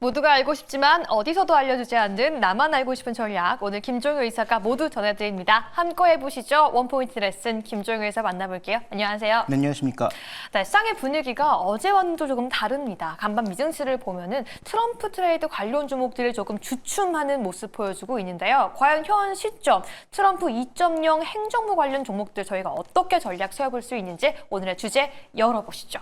모두가 알고 싶지만 어디서도 알려주지 않는 나만 알고 싶은 전략. 오늘 김종효 의사가 모두 전해드립니다. 함께 해보시죠. 원포인트 레슨 김종효 의사 만나볼게요. 안녕하세요. 네, 안녕하십니까. 네, 시장의 분위기가 어제와는 또 조금 다릅니다. 간밤 미증시를 보면은 트럼프 트레이드 관련 종목들을 조금 주춤하는 모습 보여주고 있는데요. 과연 현 시점 트럼프 2.0 행정부 관련 종목들 저희가 어떻게 전략 세워볼 수 있는지 오늘의 주제 열어보시죠.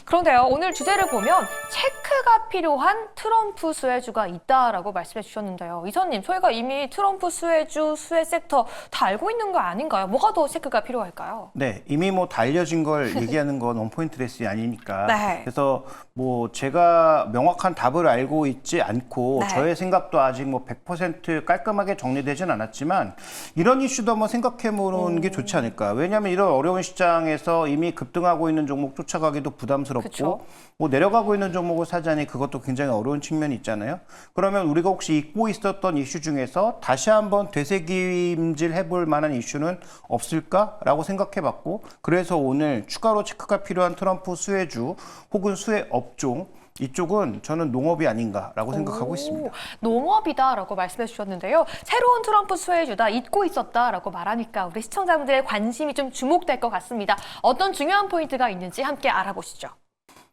그런데요, 오늘 주제를 보면 체크가 필요한 트럼프 수혜주가 있다라고 말씀해 주셨는데요. 이사님, 저희가 이미 트럼프 수혜주, 수혜 섹터 다 알고 있는 거 아닌가요? 뭐가 더 체크가 필요할까요? 네, 이미 뭐 다 알려진 걸 얘기하는 건 원포인트 레슨이 아니니까. 네. 그래서 뭐 제가 명확한 답을 알고 있지 않고 네. 저의 생각도 아직 뭐 100% 깔끔하게 정리되진 않았지만 이런 이슈도 한번 생각해 보는 게 좋지 않을까. 왜냐하면 이런 어려운 시장에서 이미 급등하고 있는 종목 쫓아가기도 부담스럽고 그쵸. 뭐 내려가고 있는 종목을 사자니 그것도 굉장히 어려운 측면이 있잖아요. 그러면 우리가 혹시 잊고 있었던 이슈 중에서 다시 한번 되새김질 해볼 만한 이슈는 없을까라고 생각해봤고, 그래서 오늘 추가로 체크가 필요한 트럼프 수혜주 혹은 수혜 업종, 이쪽은 저는 농업이 아닌가라고 생각하고 있습니다. 농업이다라고 말씀해 주셨는데요. 새로운 트럼프 수혜주다, 잊고 있었다라고 말하니까 우리 시청자분들의 관심이 좀 주목될 것 같습니다. 어떤 중요한 포인트가 있는지 함께 알아보시죠.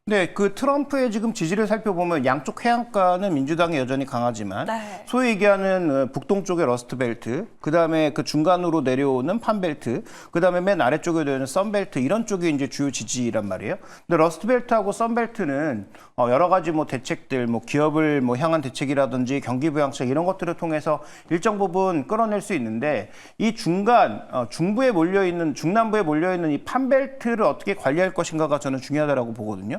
네, 그 트럼프의 지금 지지를 살펴보면 양쪽 해안가는 민주당이 여전히 강하지만 네. 소위 얘기하는 북동쪽의 러스트벨트, 그다음에 그 중간으로 내려오는 판벨트, 그다음에 맨 아래쪽에 되는 썬벨트, 이런 쪽이 이제 주요 지지란 말이에요. 근데 러스트벨트하고 썬벨트는 여러 가지 뭐 대책들, 뭐 기업을 뭐 향한 대책이라든지 경기 부양책 이런 것들을 통해서 일정 부분 끌어낼 수 있는데, 이 중간 중부에 몰려 있는, 중남부에 몰려 있는 이 판벨트를 어떻게 관리할 것인가가 저는 중요하다고 보거든요.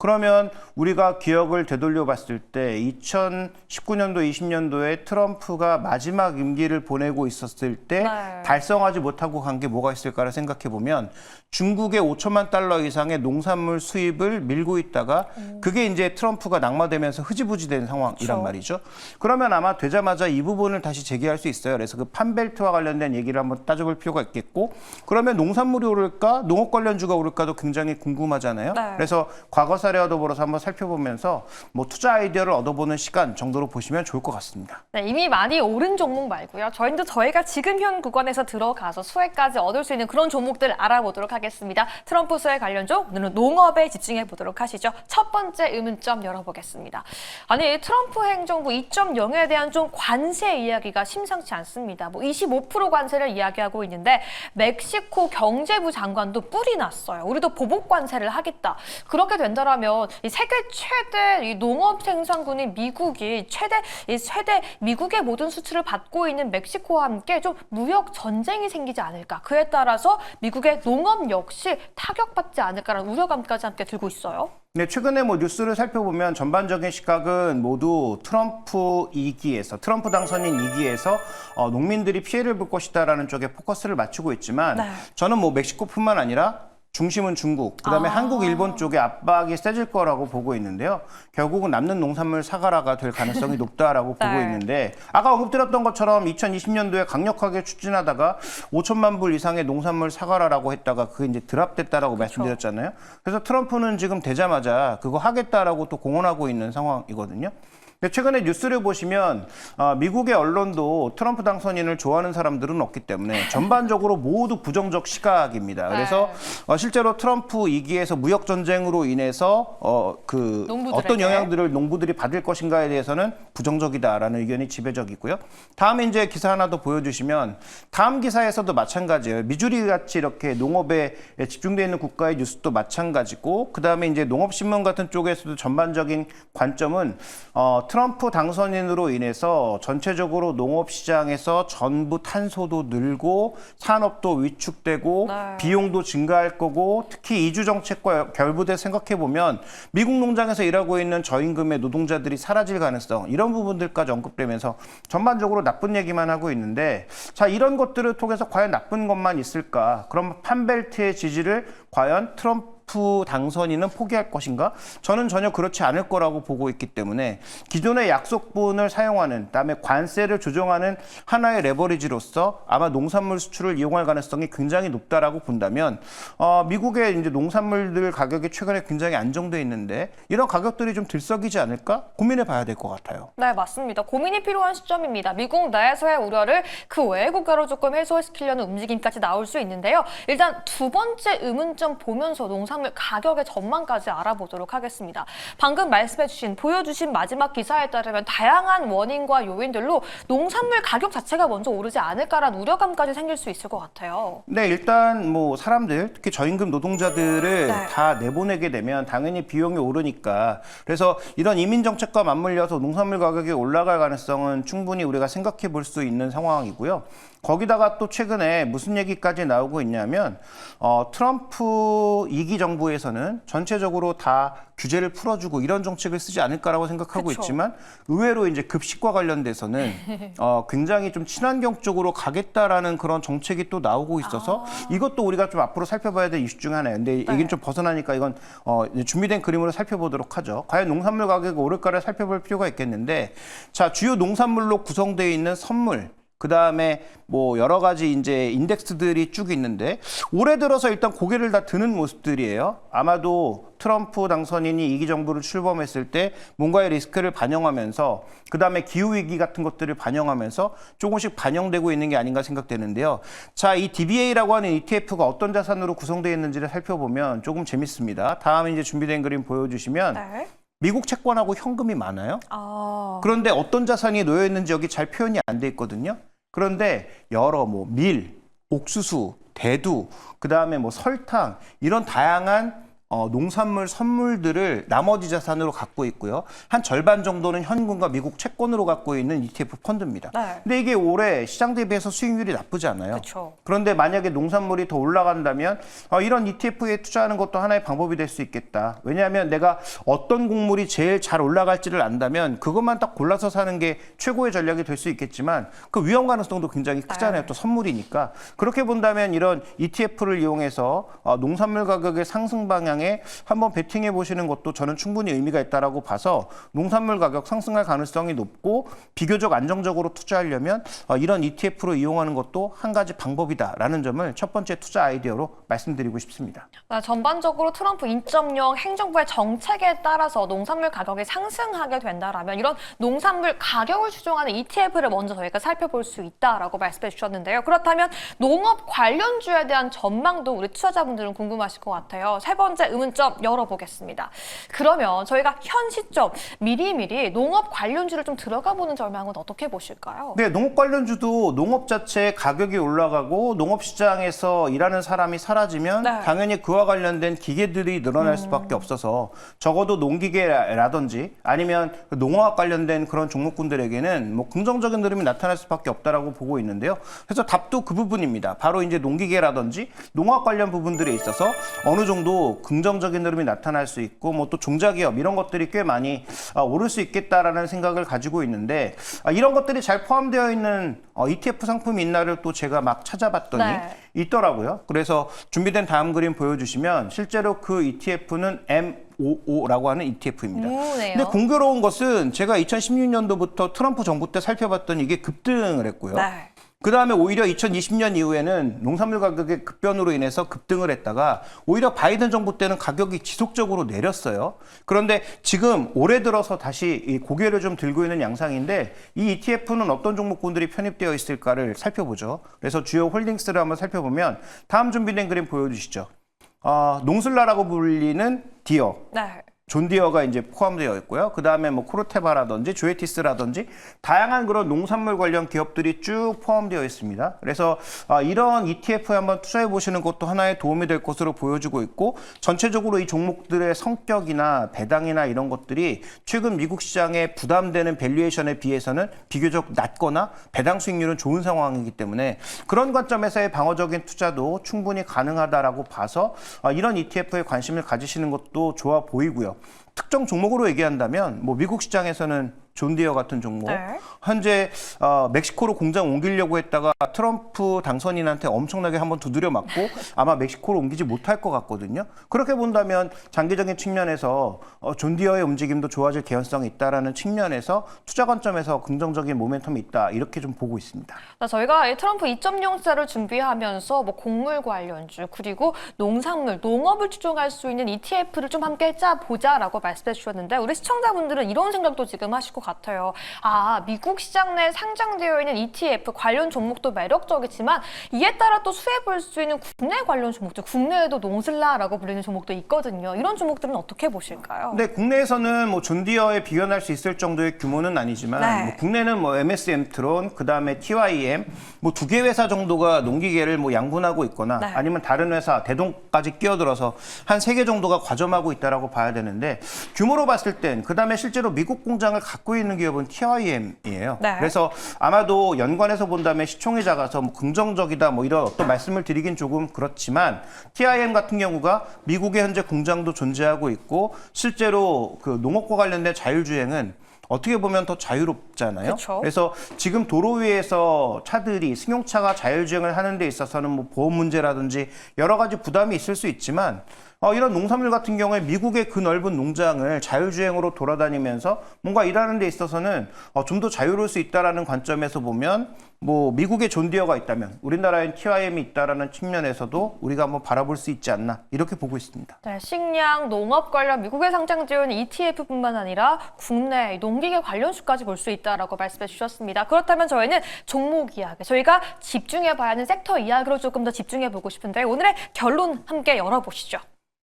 그러면 우리가 기억을 되돌려 봤을 때 2019년도, 20년도에 트럼프가 마지막 임기를 보내고 있었을 때 네. 달성하지 못하고 간 게 뭐가 있을까를 생각해 보면 중국의 5천만 달러 이상의 농산물 수입을 밀고 있다가 그게 이제 트럼프가 낙마되면서 흐지부지 된 상황이란 그렇죠. 말이죠. 그러면 아마 되자마자 이 부분을 다시 제기할 수 있어요. 그래서 그 판벨트와 관련된 얘기를 한번 따져볼 필요가 있겠고, 그러면 농산물이 오를까, 농업 관련주가 오를까도 굉장히 궁금하잖아요. 네. 그래서 과거 사례와 더불어서 한번 살펴보면서 뭐 투자 아이디어를 얻어보는 시간 정도로 보시면 좋을 것 같습니다. 네, 이미 많이 오른 종목 말고요. 저희가 지금 현 구간에서 들어가서 수혜까지 얻을 수 있는 그런 종목들 알아보도록 하겠습니다. 트럼프 수혜 관련주, 오늘은 농업에 집중해 보도록 하시죠. 첫 번째 의문점 열어보겠습니다. 아니, 트럼프 행정부 2.0에 대한 좀 관세 이야기가 심상치 않습니다. 뭐 25% 관세를 이야기하고 있는데 멕시코 경제부 장관도 뿔이 났어요. 우리도 보복 관세를 하겠다. 그렇게 된다면 이 세계 최대 이 농업 생산군인 미국이 최대 미국의 모든 수출을 받고 있는 멕시코와 함께 좀 무역 전쟁이 생기지 않을까. 그에 따라서 미국의 농업 역시 타격받지 않을까라는 우려감까지 함께 들고 있어요. 네, 최근에 뭐 뉴스를 살펴보면 전반적인 시각은 모두 트럼프 당선인 2기에서 농민들이 피해를 볼 것이다라는 쪽에 포커스를 맞추고 있지만, 네. 저는 뭐 멕시코뿐만 아니라 중심은 중국, 그다음에 한국, 일본 쪽에 압박이 세질 거라고 보고 있는데요. 결국은 남는 농산물 사가라가 될 가능성이 높다라고 네. 보고 있는데, 아까 언급드렸던 것처럼 2020년도에 강력하게 추진하다가 5천만 불 이상의 농산물 사가라라고 했다가 그게 이제 드랍됐다라고 말씀드렸잖아요. 그래서 트럼프는 지금 되자마자 그거 하겠다라고 또 공언하고 있는 상황이거든요. 근데 최근에 뉴스를 보시면 미국의 언론도 트럼프 당선인을 좋아하는 사람들은 없기 때문에 전반적으로 모두 부정적 시각입니다. 그래서 실제로 트럼프 2기에서 무역 전쟁으로 인해서 어떤 영향들을 농부들이 받을 것인가에 대해서는 부정적이다라는 의견이 지배적이고요. 다음에 이제 기사 하나 더 보여주시면, 다음 기사에서도 마찬가지예요. 미주리 같이 이렇게 농업에 집중되어 있는 국가의 뉴스도 마찬가지고, 그 다음에 이제 농업신문 같은 쪽에서도 전반적인 관점은 트럼프 당선인으로 인해서 전체적으로 농업시장에서 전부 탄소도 늘고 산업도 위축되고 네. 비용도 증가할 거고, 특히 이주 정책과 결부돼 생각해보면 미국 농장에서 일하고 있는 저임금의 노동자들이 사라질 가능성, 이런 부분들까지 언급되면서 전반적으로 나쁜 얘기만 하고 있는데, 자, 이런 것들을 통해서 과연 나쁜 것만 있을까? 그럼 판벨트의 지지를 과연 트럼프 트럼프 당선인은 포기할 것인가? 저는 전혀 그렇지 않을 거라고 보고 있기 때문에 기존의 약속분을 사용하는, 그다음에 관세를 조정하는 하나의 레버리지로서 아마 농산물 수출을 이용할 가능성이 굉장히 높다라고 본다면 미국의 이제 농산물들 가격이 최근에 굉장히 안정돼 있는데 이런 가격들이 좀 들썩이지 않을까 고민해 봐야 될 것 같아요. 네, 맞습니다. 고민이 필요한 시점입니다. 미국 내에서의 우려를 그 외 국가로 조금 해소시키려는 움직임까지 나올 수 있는데요. 일단 두 번째 의문점 보면서 농산물 가격의 전망까지 알아보도록 하겠습니다. 방금 보여주신 마지막 기사에 따르면 다양한 원인과 요인들로 농산물 가격 자체가 먼저 오르지 않을까라는 우려감까지 생길 수 있을 것 같아요. 네, 일단 뭐 사람들, 특히 저임금 노동자들을 네. 다 내보내게 되면 당연히 비용이 오르니까, 그래서 이런 이민 정책과 맞물려서 농산물 가격이 올라갈 가능성은 충분히 우리가 생각해 볼 수 있는 상황이고요. 거기다가 또 최근에 무슨 얘기까지 나오고 있냐면 트럼프 2기 정부에서는 전체적으로 다 규제를 풀어주고 이런 정책을 쓰지 않을까라고 생각하고 그쵸. 있지만 의외로 이제 급식과 관련돼서는 굉장히 좀 친환경 쪽으로 가겠다라는 그런 정책이 또 나오고 있어서 이것도 우리가 좀 앞으로 살펴봐야 될 이슈 중에 하나예요. 근데 얘기는 좀 벗어나니까 이건 이제 준비된 그림으로 살펴보도록 하죠. 과연 농산물 가격이 오를까를 살펴볼 필요가 있겠는데, 자, 주요 농산물로 구성되어 있는 선물, 그 다음에 뭐 여러 가지 이제 인덱스들이 쭉 있는데 올해 들어서 일단 고개를 다 드는 모습들이에요. 아마도 트럼프 당선인이 2기 정부를 출범했을 때 뭔가의 리스크를 반영하면서 그 다음에 기후위기 같은 것들을 반영하면서 조금씩 반영되고 있는 게 아닌가 생각되는데요. 자, 이 DBA라고 하는 ETF가 어떤 자산으로 구성되어 있는지를 살펴보면 조금 재밌습니다. 다음에 이제 준비된 그림 보여주시면 네. 미국 채권하고 현금이 많아요. 아, 그런데 어떤 자산이 놓여 있는지 여기 잘 표현이 안 돼 있거든요. 그런데 여러 뭐 밀, 옥수수, 대두, 그다음에 뭐 설탕 이런 다양한 농산물 선물들을 나머지 자산으로 갖고 있고요. 한 절반 정도는 현금과 미국 채권으로 갖고 있는 ETF 펀드입니다. 네. 근데 이게 올해 시장 대비해서 수익률이 나쁘지 않아요. 그렇죠. 그런데 만약에 농산물이 더 올라간다면 이런 ETF에 투자하는 것도 하나의 방법이 될 수 있겠다. 왜냐하면 내가 어떤 곡물이 제일 잘 올라갈지를 안다면 그것만 딱 골라서 사는 게 최고의 전략이 될 수 있겠지만 그 위험 가능성도 굉장히 크잖아요. 또 선물이니까. 그렇게 본다면 이런 ETF를 이용해서 농산물 가격의 상승 방향에 한번 베팅해 보시는 것도 저는 충분히 의미가 있다라고 봐서 농산물 가격 상승할 가능성이 높고 비교적 안정적으로 투자하려면 이런 ETF로 이용하는 것도 한 가지 방법이다라는 점을 첫 번째 투자 아이디어로 말씀드리고 싶습니다. 전반적으로 트럼프 2.0 행정부의 정책에 따라서 농산물 가격이 상승하게 된다라면 이런 농산물 가격을 추종하는 ETF를 먼저 저희가 살펴볼 수 있다라고 말씀해 주셨는데요. 그렇다면 농업 관련주에 대한 전망도 우리 투자자분들은 궁금하실 것 같아요. 세 번째 의문점 열어보겠습니다. 그러면 저희가 현 시점 미리미리 농업 관련주를 좀 들어가 보는 전망은 어떻게 보실까요? 네, 농업 관련주도 농업 자체의 가격이 올라가고 농업 시장에서 일하는 사람이 사라지면 네. 당연히 그와 관련된 기계들이 늘어날 수밖에 없어서 적어도 농기계라든지 아니면 농어학 관련된 그런 종목군들에게는 뭐 긍정적인 흐름이 나타날 수밖에 없다라고 보고 있는데요. 그래서 답도 그 부분입니다. 바로 이제 농기계라든지 농어학 관련 부분들에 있어서 어느 정도 긍정적인 흐름이 나타날 수 있고 뭐 또 종자기업 이런 것들이 꽤 많이 오를 수 있겠다라는 생각을 가지고 있는데 이런 것들이 잘 포함되어 있는 ETF 상품이 있나를 또 제가 막 찾아봤더니 네. 있더라고요. 그래서 준비된 다음 그림 보여주시면 실제로 그 ETF는 MOO라고 하는 ETF입니다. 네요. 근데 공교로운 것은 제가 2016년도부터 트럼프 정부 때 살펴봤더니 이게 급등을 했고요. 네. 그 다음에 오히려 2020년 이후에는 농산물 가격의 급변으로 인해서 급등을 했다가 오히려 바이든 정부 때는 가격이 지속적으로 내렸어요. 그런데 지금 올해 들어서 다시 이 고개를 좀 들고 있는 양상인데 이 ETF는 어떤 종목군들이 편입되어 있을까를 살펴보죠. 그래서 주요 홀딩스를 한번 살펴보면 다음 준비된 그림 보여주시죠. 농슬라라고 불리는 디어. 네. 존 디어가 이제 포함되어 있고요. 그 다음에 뭐 코르테바라든지 조에티스라든지 다양한 그런 농산물 관련 기업들이 쭉 포함되어 있습니다. 그래서 이런 ETF에 한번 투자해 보시는 것도 하나의 도움이 될 것으로 보여지고 있고 전체적으로 이 종목들의 성격이나 배당이나 이런 것들이 최근 미국 시장에 부담되는 밸류에이션에 비해서는 비교적 낮거나 배당 수익률은 좋은 상황이기 때문에 그런 관점에서의 방어적인 투자도 충분히 가능하다라고 봐서 이런 ETF에 관심을 가지시는 것도 좋아 보이고요. 특정 종목으로 얘기한다면 뭐 미국 시장에서는 존디어 같은 종목. 네. 현재 멕시코로 공장 옮기려고 했다가 트럼프 당선인한테 엄청나게 한번 두드려 맞고 아마 멕시코로 옮기지 못할 것 같거든요. 그렇게 본다면 장기적인 측면에서 존디어의 움직임도 좋아질 개연성이 있다라는 측면에서 투자 관점에서 긍정적인 모멘텀이 있다. 이렇게 좀 보고 있습니다. 저희가 이 트럼프 2.0세를 준비하면서 뭐 곡물 관련주 그리고 농산물, 농업을 추종할 수 있는 ETF를 좀 함께 짜보자라고 말씀해 주셨는데 우리 시청자분들은 이런 생각도 지금 하실 것 같아요. 미국 시장 내에 상장되어 있는 ETF 관련 종목도 매력적이지만 이에 따라 또 수혜 볼 수 있는 국내 관련 종목들, 국내에도 농슬라라고 불리는 종목도 있거든요. 이런 종목들은 어떻게 보실까요? 네, 국내에서는 뭐 존디어에 비견할 수 있을 정도의 규모는 아니지만 네. 뭐 국내는 뭐 MS엠트론, 그다음에 TYM 뭐 두 개 회사 정도가 농기계를 뭐 양분하고 있거나 네. 아니면 다른 회사 대동까지 끼어들어서 한 3개 정도가 과점하고 있다라고 봐야 되는데 규모로 봤을 땐 그다음에 실제로 미국 공장을 갖고 있는 기업은 TYM이에요. 네. 그래서 아마도 연관해서 본다면 시총이 작아서 뭐 긍정적이다 뭐 이런 어떤 말씀을 드리긴 조금 그렇지만 TIM 같은 경우가 미국에 현재 공장도 존재하고 있고 실제로 그 농업과 관련된 자율주행은 어떻게 보면 더 자유롭잖아요. 그쵸. 그래서 지금 도로 위에서 차들이 승용차가 자율주행을 하는 데 있어서는 뭐 보험 문제라든지 여러 가지 부담이 있을 수 있지만 이런 농산물 같은 경우에 미국의 그 넓은 농장을 자율주행으로 돌아다니면서 뭔가 일하는 데 있어서는 좀 더 자유로울 수 있다라는 관점에서 보면 뭐 미국의 존디어가 있다면 우리나라엔 TIM이 있다라는 측면에서도 우리가 한번 바라볼 수 있지 않나 이렇게 보고 있습니다. 네, 식량, 농업 관련 미국에 상장되어 있는 ETF뿐만 아니라 국내 농기계 관련주까지 볼 수 있다라고 말씀해 주셨습니다. 그렇다면 저희는 종목 이야기, 저희가 집중해봐야 하는 섹터 이야기로 조금 더 집중해보고 싶은데 오늘의 결론 함께 열어보시죠.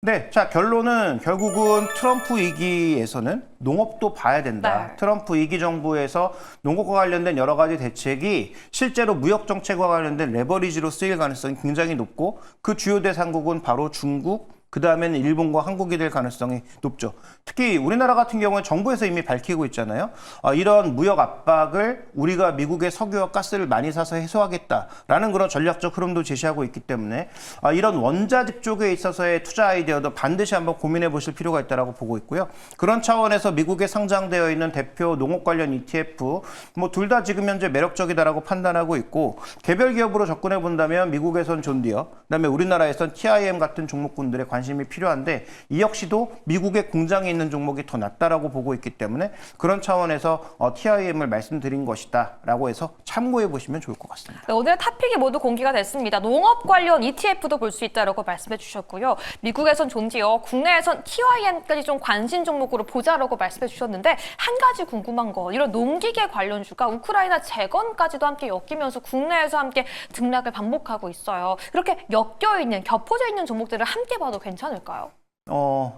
네, 자 결론은 결국은 트럼프 2기에서는 농업도 봐야 된다. 네. 트럼프 2기 정부에서 농업과 관련된 여러 가지 대책이 실제로 무역 정책과 관련된 레버리지로 쓰일 가능성이 굉장히 높고 그 주요 대상국은 바로 중국, 그 다음에는 일본과 한국이 될 가능성이 높죠. 특히 우리나라 같은 경우는 정부에서 이미 밝히고 있잖아요. 이런 무역 압박을 우리가 미국의 석유와 가스를 많이 사서 해소하겠다라는 그런 전략적 흐름도 제시하고 있기 때문에 이런 원자재 쪽에 있어서의 투자 아이디어도 반드시 한번 고민해 보실 필요가 있다고 보고 있고요. 그런 차원에서 미국에 상장되어 있는 대표 농업 관련 ETF 뭐 둘 다 지금 현재 매력적이다라고 판단하고 있고 개별 기업으로 접근해 본다면 미국에선 존디어, 그다음에 우리나라에선 TIM 같은 종목군들의 관심이 필요한데 이 역시도 미국의 공장에 있는 종목이 더 낫다라고 보고 있기 때문에 그런 차원에서 TIM을 말씀드린 것이다라고 해서 참고해 보시면 좋을 것 같습니다. 네, 오늘 탑픽이 모두 공개가 됐습니다. 농업 관련 ETF도 볼 수 있다라고 말씀해 주셨고요. 미국에선 존디어, 국내에선 TIM까지 좀 관심 종목으로 보자라고 말씀해 주셨는데 한 가지 궁금한 거, 이런 농기계 관련주가 우크라이나 재건까지도 함께 엮이면서 국내에서 함께 등락을 반복하고 있어요. 이렇게 엮여있는, 겹쳐져 있는 종목들을 함께 봐도 괜찮을까요?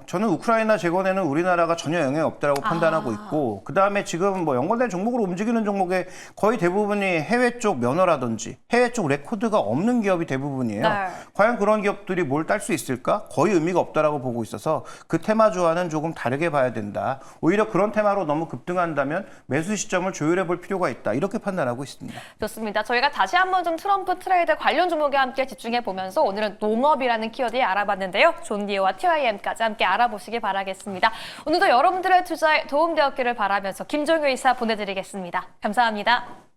저는 우크라이나 재건에는 우리나라가 전혀 영향이 없다라고 판단하고 있고 그다음에 지금 뭐 연관된 종목으로 움직이는 종목의 거의 대부분이 해외 쪽 면허라든지 해외 쪽 레코드가 없는 기업이 대부분이에요. 네. 과연 그런 기업들이 뭘 딸 수 있을까? 거의 의미가 없다라고 보고 있어서 그 테마주와는 조금 다르게 봐야 된다. 오히려 그런 테마로 너무 급등한다면 매수 시점을 조율해 볼 필요가 있다. 이렇게 판단하고 있습니다. 좋습니다. 저희가 다시 한번 좀 트럼프 트레이드 관련 종목에 함께 집중해 보면서 오늘은 농업이라는 키워드에 알아봤는데요. 존디어와 TIM까지 함께 알아보시기 바라겠습니다. 오늘도 여러분들의 투자에 도움되었기를 바라면서 김종효 이사 보내드리겠습니다. 감사합니다.